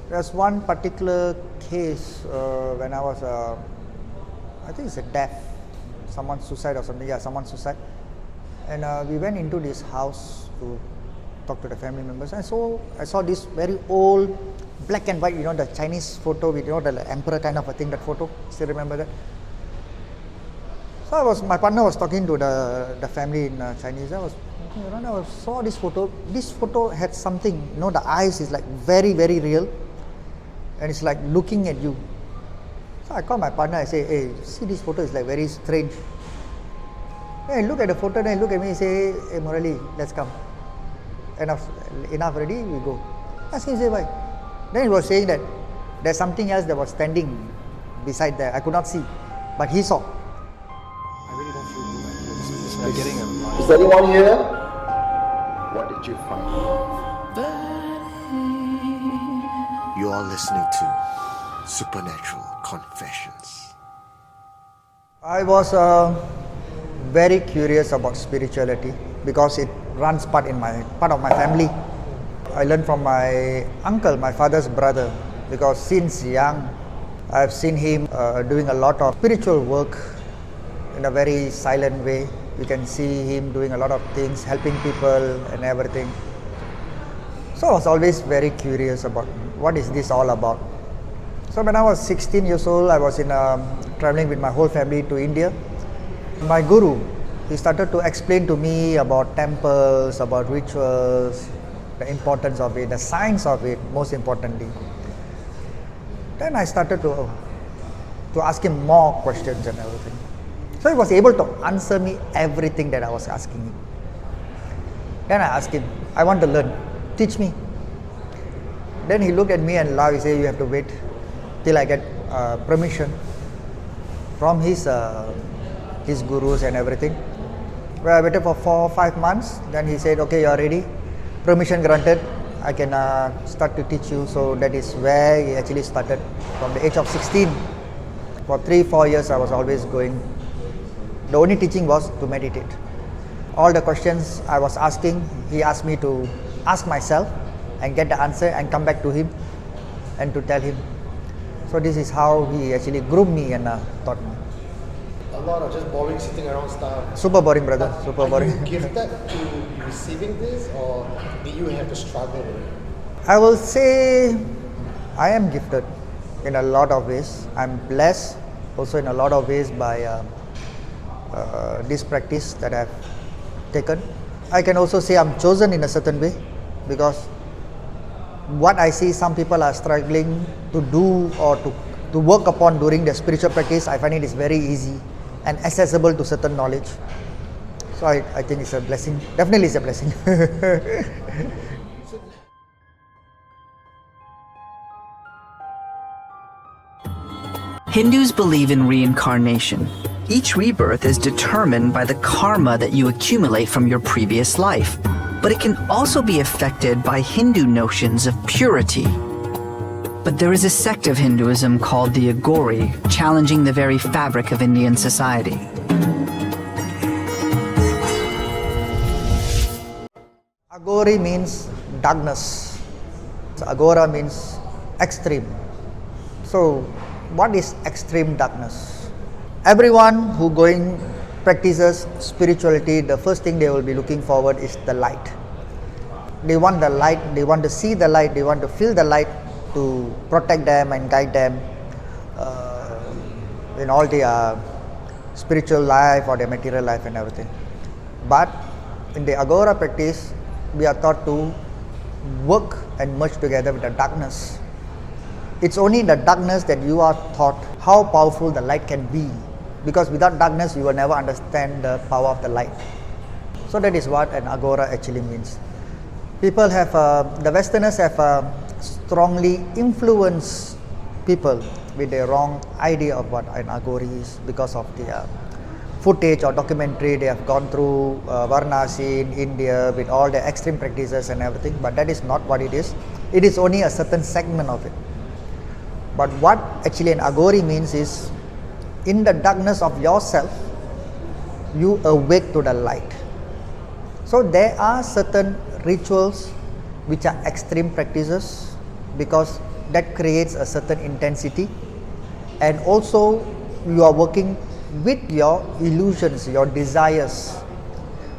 There's one particular case when I was, I think it's a death, someone suicide or something. Yeah, someone suicide, and we went into this house to talk to the family members. I saw this very old black and white, the Chinese photo with the emperor kind of a thing. That photo, still remember that? So my partner was talking to the family in Chinese. I saw this photo. This photo had something. The eyes is like very very real, and it's like looking at you. So I called my partner. I say, "Hey, see this photo is like very strange." Then I look at the photo. Then he look at me. He say, "Hey, Murali, let's come. Enough already. We go." I say, "Why?" Then he was saying that there's something else that was standing beside there. I could not see, but he saw. I really don't feel good. I'm getting a vibe. Is anyone here? What did you find? You are listening to Supernatural Confessions. I was very curious about spirituality because it runs part of my family. I learned from my uncle, my father's brother, because since young I've seen him doing a lot of spiritual work in a very silent way. You can see him doing a lot of things, helping people and everything. So I was always very curious about what is this all about. So when I was 16 years old, I was traveling with my whole family to India. My guru, he started to explain to me about temples, about rituals, the importance of it, the science of it, most importantly. Then I started to ask him more questions and everything. So he was able to answer me everything that I was asking him. Then I asked him, I want to learn, teach me. Then he looked at me and laughed. He said, you have to wait till I get permission from his gurus and everything. Well, I waited for 4 or 5 months. Then he said, okay, you are ready. Permission granted. I can start to teach you. So that is where he actually started from the age of 16. For 3-4 years, I was always going. The only teaching was to meditate. All the questions I was asking, he asked me to ask myself and get the answer and come back to him and to tell him. So this is how he actually groomed me and taught me. A lot of just boring sitting around stuff. Super boring, brother. Super boring. Are you gifted to receiving this, or do you have to struggle with it? I will say I am gifted in a lot of ways. I'm blessed also in a lot of ways by this practice that I've taken. I can also say I'm chosen in a certain way, because what I see some people are struggling to do or to work upon during their spiritual practice, I find it is very easy and accessible to certain knowledge. So I think it's a blessing. Definitely it's a blessing. Hindus believe in reincarnation. Each rebirth is determined by the karma that you accumulate from your previous life, but it can also be affected by Hindu notions of purity. But there is a sect of Hinduism called the Aghori, challenging the very fabric of Indian society. Aghori means darkness. Aghora means extreme. So what is extreme darkness? Everyone who practices spirituality, the first thing they will be looking forward is the light. They want the light, they want to see the light, they want to feel the light to protect them and guide them in all their spiritual life or their material life and everything. But in the Aghora practice, we are taught to work and merge together with the darkness. It's only in the darkness that you are taught how powerful the light can be, because without darkness you will never understand the power of the light. So that is what an Aghora actually means. People have, the Westerners have strongly influenced people with the wrong idea of what an Aghori is because of the footage or documentary they have gone through Varanasi in India with all the extreme practices and everything. But that is not what it is. It is only a certain segment of it. But what actually an Aghori means is, in the darkness of yourself, you awake to the light. So there are certain rituals which are extreme practices, because that creates a certain intensity, and also you are working with your illusions, your desires.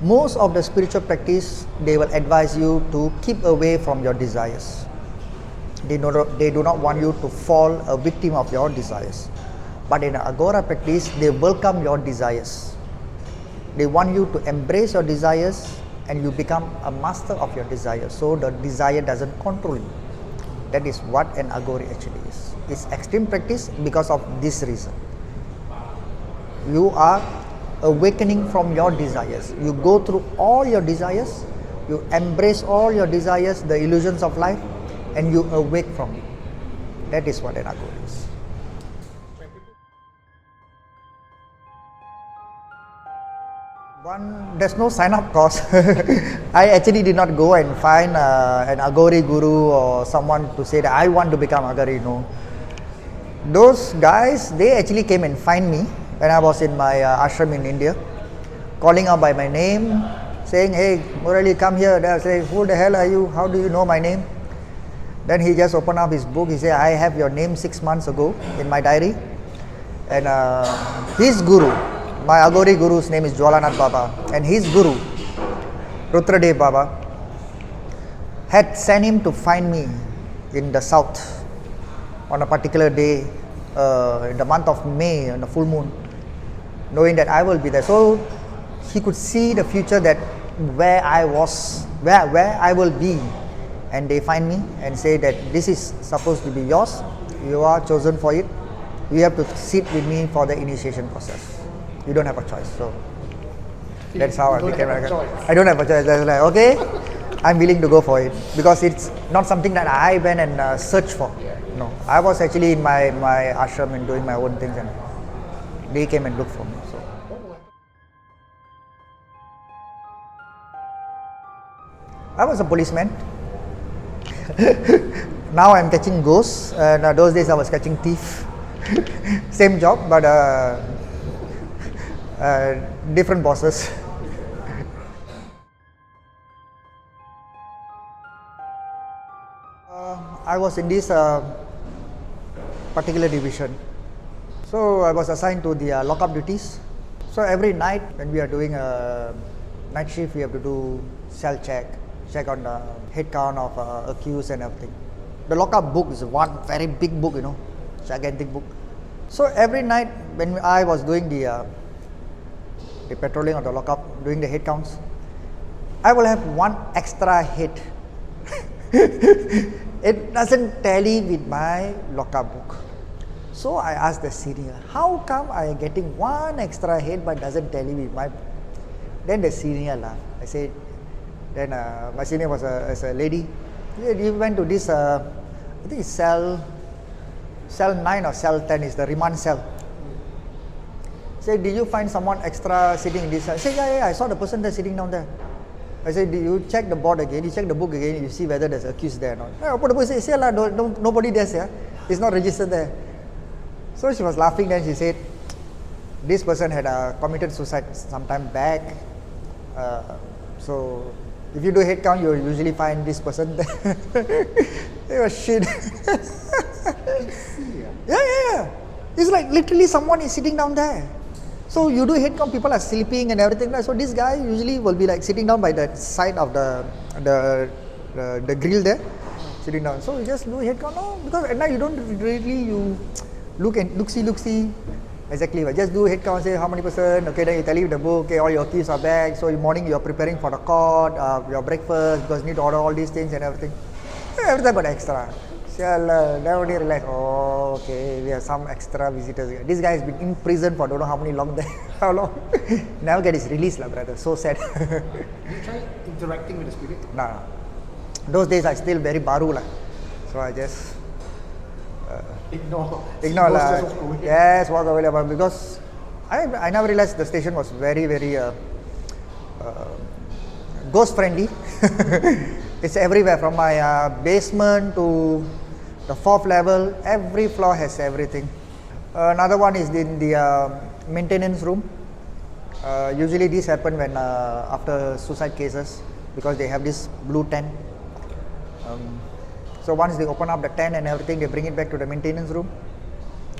Most of the spiritual practice, they will advise you to keep away from your desires. They do not want you to fall a victim of your desires. But in Aghora practice, they welcome your desires. They want you to embrace your desires and you become a master of your desires. So the desire doesn't control you. That is what an Aghori actually is. It's extreme practice because of this reason. You are awakening from your desires. You go through all your desires, you embrace all your desires, the illusions of life, and you awake from it. That is what an Aghori is. There's no sign-up course. I actually did not go and find an Aghori guru or someone to say that I want to become Aghori. No. Those guys, they actually came and find me when I was in my ashram in India, calling out by my name, saying, "Hey, Murali, come here." They say, "Who the hell are you? How do you know my name?" Then he just opened up his book. He said, "I have your name 6 months ago in my diary." And his guru, my Aghori guru's name is Jwalanath Baba, and his guru, Rutradev Baba, had sent him to find me in the south on a particular day in the month of May, on the full moon, knowing that I will be there. So he could see the future, that where I was, where I will be. And they find me and say that this is supposed to be yours. You are chosen for it. You have to sit with me for the initiation process. You don't have a choice. So that's how I became a choice. I don't have a choice. I was like, okay, I'm willing to go for it, because it's not something that I went and searched for. No, I was actually in my ashram and doing my own things, and they came and looked for me. So I was a policeman. Now I'm catching ghosts, and those days I was catching thief. Same job, but different bosses. I was in this particular division, so I was assigned to the lockup duties. So every night when we are doing a night shift, we have to do cell check on the head count of accused and everything. The lockup book is one very big book, gigantic book. So every night when I was doing the patrolling of the lockup, doing the head counts, I will have one extra head. It doesn't tally with my lockup book. So I asked the senior, how come I am getting one extra head but doesn't tally with my book? Then the senior laughed. I said, then my senior was a lady. You went to this, I think it's cell 9 or cell 10 is the remand cell. Say, did you find someone extra sitting in this cell? I said, yeah, I saw the person there sitting down there. I said, do you check the board again? You check the book again, you see whether there's accused there or not. I opened the book and said, nobody there, sir. It's not registered there. So she was laughing, then she said, this person had committed suicide some time back. So if you do head count, you usually find this person there. It was shit. Yeah. It's like literally someone is sitting down there. So you do head count, people are sleeping and everything. So this guy usually will be like sitting down by the side of the grill there, sitting down. So you just do head count, no, because at night you don't really look see. Exactly, but just do head count, say how many person, okay, then you tell you the book, okay, all your keys are back, so in the morning you are preparing for the court, your breakfast, because you need to order all these things and everything. Everything but extra. So then only realize, oh, okay, we have some extra visitors. This guy has been in prison for don't know how long, how long. Never get his release, brother, so sad. You try interacting with the spirit? No. Those days I still very baru, so I just Ignore. Yes, walk away. Because I never realized the station was very, very ghost friendly. It's everywhere, from my basement to the 4th level. Every floor has everything. Another one is in the maintenance room. Usually this happen when after suicide cases, because they have this blue tent. So once they open up the tent and everything, they bring it back to the maintenance room.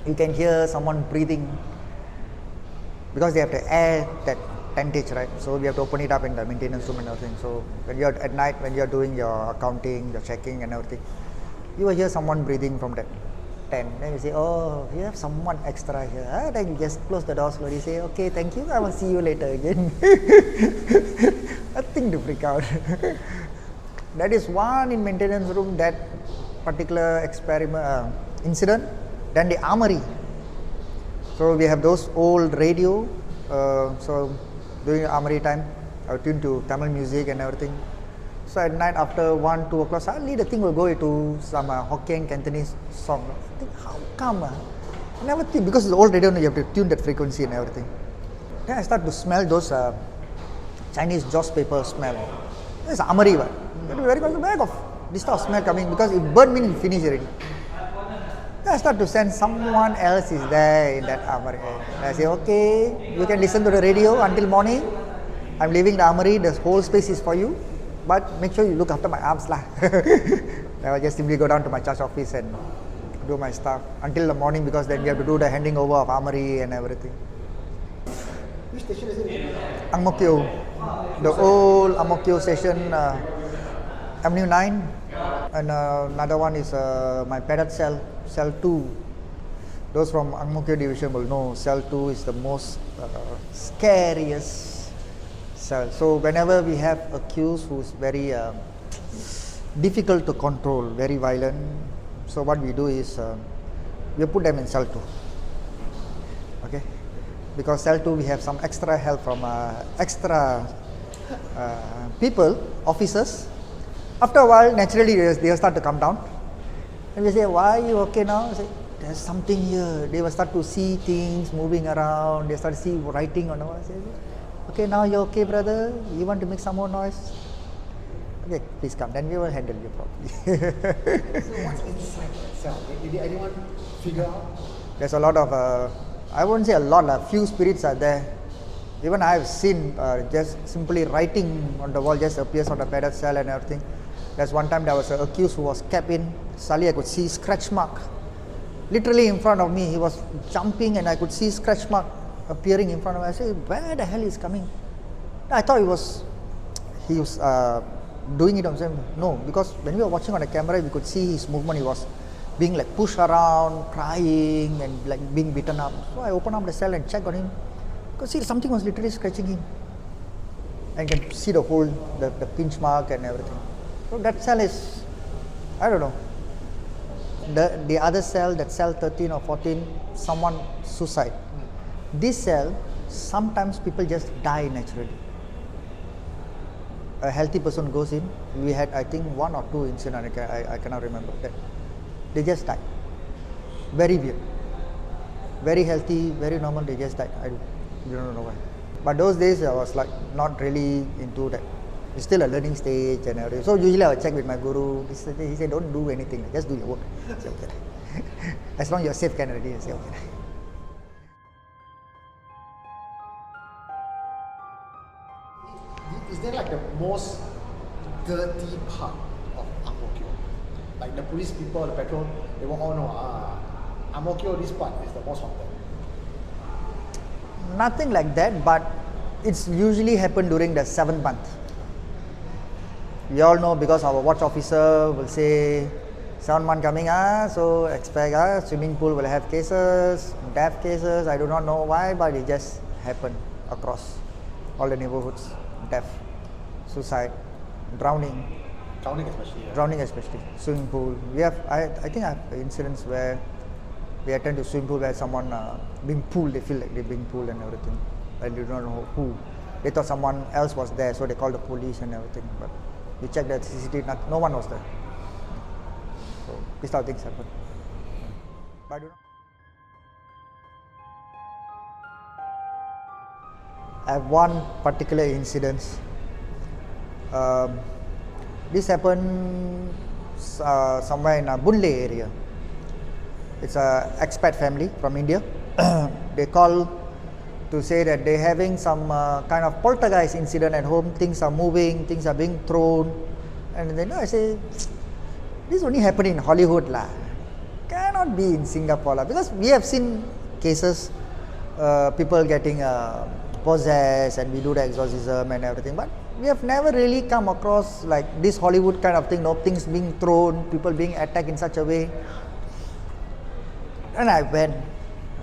You can hear someone breathing because they have to air that tentage, right? So we have to open it up in the maintenance room and everything. So when you're at night, when you're doing your accounting, your checking and everything, you will hear someone breathing from that tent. Then you say, oh, you have someone extra here. Then you just close the door slowly, say, okay, thank you, I will see you later again. Nothing to freak out. That is one in maintenance room, that particular experiment incident. Then the armory. So we have those old radio. So during armory time, I would tune to Tamil music and everything. So at night after 1, 2 o'clock, suddenly the thing will go into some Hokkien Cantonese song. I think, how come? I never think, because it's the old radio, you have to tune that frequency and everything. Then I start to smell those Chinese joss paper smell. It's armory, but very close to the back of this type of smell coming, because if burn means you finish already. Then I start to sense someone else is there in that armory. And I say, okay, you can listen to the radio until morning. I'm leaving the armory, the whole space is for you. But make sure you look after my arms lah. I will just simply go down to my church office and do my stuff until the morning, because then we have to do the handing over of armory and everything. Which station is it? Ang Mo Kio, the old Ang Mo Kio station, Avenue 9, and another one is my parrot cell, cell 2. Those from Ang Mo Kio division will know cell 2 is the most scariest cell. So whenever we have accused who's very difficult to control, very violent, so what we do is we put them in cell 2. Okay, because cell 2 we have some extra help from extra people, officers. After a while, naturally they start to come down, and we say, why are you okay now? I say, there's something here. They will start to see things moving around, they start to see writing on the wall. I say, okay, now you're okay, brother, you want to make some more noise? Okay, please come, then we will handle you properly. So what's inside that cell? Did anyone figure out? There's a lot of, I won't say a lot, a few spirits are there. Even I have seen just simply writing on the wall just appears on the parrot cell and everything. There's one time there was an accused who was kept in. Suddenly I could see scratch mark. Literally in front of me, he was jumping and I could see scratch mark appearing in front of me. I said, where the hell is coming? I thought he was doing it on himself. No, because when we were watching on the camera, we could see his movement. He was being like pushed around, crying and like being beaten up. So I opened up the cell and checked on him. Because see, something was literally scratching him. And you can see the whole, the pinch mark and everything. So that cell is, I don't know. The other cell, that cell 13 or 14, someone suicide. This cell, sometimes people just die naturally. A healthy person goes in. We had, I think, 1 or 2 incidents. I cannot remember that. They just die. Very weird. Very healthy, very normal. They just died. I don't know why. But those days I was like not really into that. It's still a learning stage and everything. So usually I would check with my guru. He said, don't do anything. Just do your work. I say, okay. As long as you're safe, can already. I say, okay. Is there like the most dirty part of Ang Mo Kio? Like the police people, the patrol, they will all know, Ang Mo Kio, this part is the most haunted. Nothing like that, but it's usually happened during the 7th month. We all know because our watch officer will say 7th month coming, so expect swimming pool will have cases, death cases. I do not know why, but it just happened across all the neighborhoods. Death, suicide, drowning. Drowning especially. Swimming pool. We have, I think I have incidents where we attend to swimming pool where someone being pulled, they feel like they're being pulled and everything. And they don't know who. They thought someone else was there, so they called the police and everything. But we checked that CCTV, no one was there. So this type of things happen. But I do not. I have one particular incident. This happened somewhere in Boon Lay area. It's an expat family from India. They call to say that they're having some kind of poltergeist incident at home. Things are moving, things are being thrown. And then I say, this only happened in Hollywood lah. Cannot be in Singapore lah, because we have seen cases, people getting possessed and we do the exorcism and everything, but we have never really come across like this Hollywood kind of thing, things being thrown, people being attacked in such a way. And I went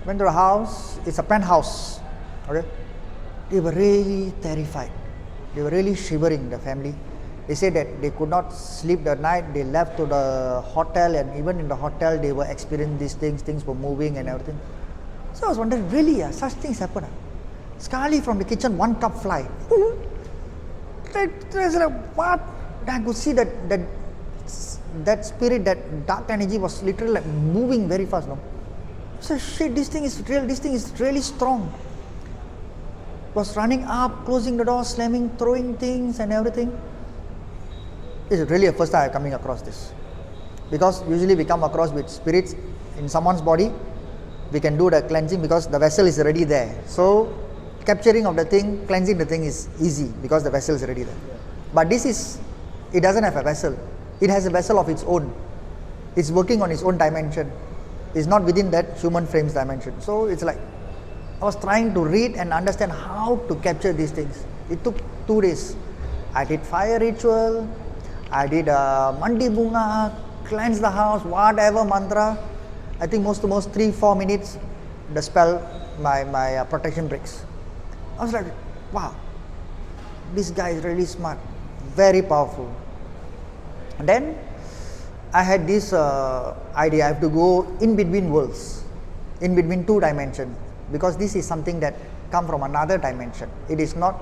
to the house. It's a penthouse. Okay, they were really terrified. They were really shivering, the family. They said that they could not sleep that night. They left to the hotel, and even in the hotel they were experiencing these things were moving and everything. So I was wondering, really, such things happen? Sekali from the kitchen, one cup fly. There's like, what? I could see that spirit, that dark energy was literally like moving very fast. No? So shit, this thing is real. This thing is really strong. Was running up, closing the door, slamming, throwing things and everything. It's really the first time I'm coming across this. Because usually we come across with spirits in someone's body, we can do the cleansing because the vessel is already there. So capturing of the thing, cleansing the thing is easy because the vessel is already there. But this is, it doesn't have a vessel. It has a vessel of its own. It's working on its own dimension. It's not within that human frame's dimension. So it's like, I was trying to read and understand how to capture these things. It took 2 days. I did fire ritual, I did mandi bunga, cleanse the house, whatever mantra. I think most 3-4 minutes, the spell, my protection breaks. I was like, wow, this guy is really smart, very powerful. And then I had this idea, I have to go in between worlds, in between 2 dimensions, because this is something that come from another dimension. It is not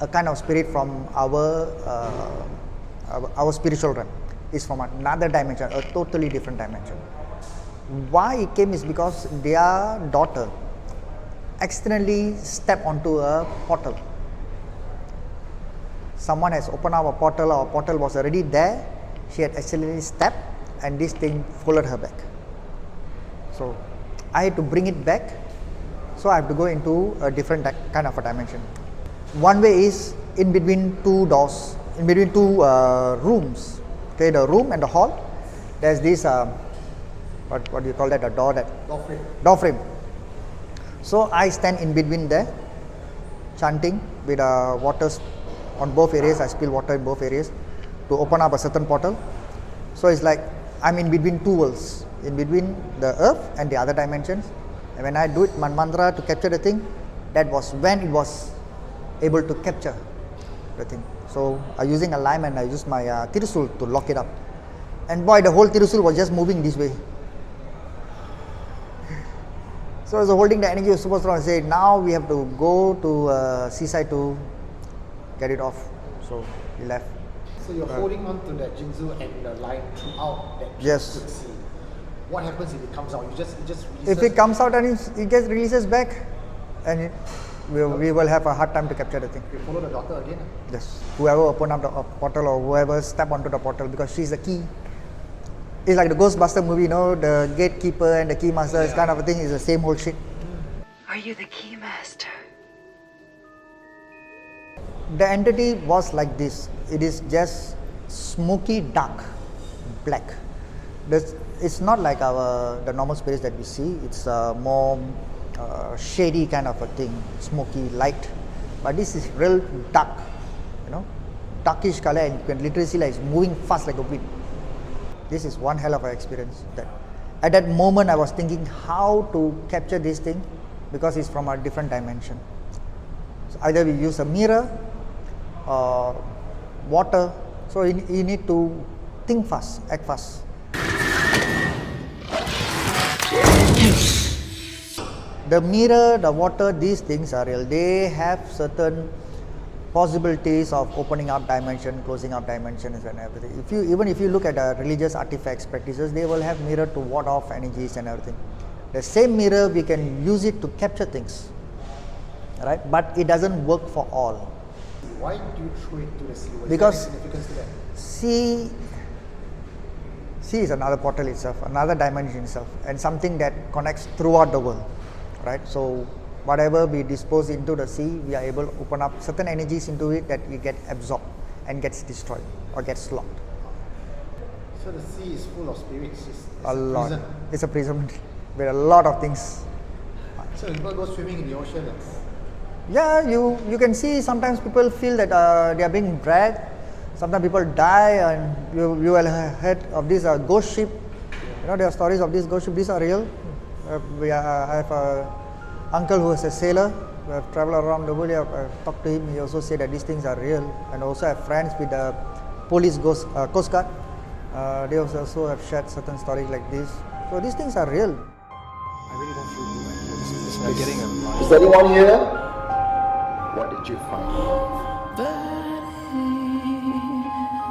a kind of spirit from our spiritual realm. It's from another dimension, a totally different dimension. Why it came is because their daughter accidentally stepped onto a portal. Someone has opened up a portal, or a portal was already there. She had accidentally stepped, and this thing followed her back. So I had to bring it back. So I have to go into a different kind of a dimension. One way is in between 2 doors, in between 2 rooms. Okay, the room and the hall. There's this what do you call that? A door, that door frame. So I stand in between there, chanting with waters on both areas. I spill water in both areas to open up a certain portal. So it's like I'm in between 2 worlds, in between the earth and the other dimensions. And when I do it, mantra to capture the thing, that was when it was able to capture the thing. So I'm using a lime and I use my tirusul to lock it up. And boy, the whole tirusul was just moving this way. So I was holding the energy of super strong and say, now we have to go to seaside to get it off. So we left. So you're holding on to that jinzu and the line throughout that Yes. to see. What happens if it comes out? It just releases? If it comes out and it gets releases back, and we will have a hard time to capture the thing. You follow the daughter again? Yes. Whoever opened up the portal or whoever stepped onto the portal, because she's the key. It's like the Ghostbuster movie, the gatekeeper and the key master, is kind of a thing, is the same whole shit. Are you the key master? The entity was like this. It is just smoky dark, black. It's not like the normal spirits that we see. It's more shady kind of a thing, smoky light. But this is real dark, darkish color, and you can literally see like it's moving fast like a wind. This is one hell of an experience. That at that moment I was thinking how to capture this thing, because it's from a different dimension. So either we use a mirror or water. So you need to think fast, act fast. The mirror, the water, these things are real. They have certain possibilities of opening up dimension, closing up dimensions and everything. Even if you look at religious artifacts, practices, they will have mirror to ward off energies and everything. The same mirror, we can use it to capture things, right? But it doesn't work for all. Why do you throw it to the sea? Because there any significance to that? sea is another portal itself, another dimension itself, and something that connects throughout the world, right? So whatever we dispose into the sea, we are able to open up certain energies into it that we get absorbed and gets destroyed or gets locked. So the sea is full of spirits. It's A lot. prison. It's a prison with a lot of things. So when people go swimming in the ocean, it's Yeah, you can see sometimes people feel that they are being dragged. Sometimes people die, and you will have heard of this ghost ship. You know, there are stories of these ghost ship. These are real. I have a uncle who is a sailor. We have traveled around the world. I've talked to him. He also said that these things are real. And also have friends with the police coast guard. They also have shared certain stories like this. So these things are real. I really don't feel good. We're getting a Is there anyone here? What did you find?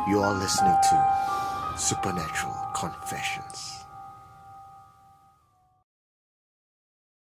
You are listening to Supernatural Confessions.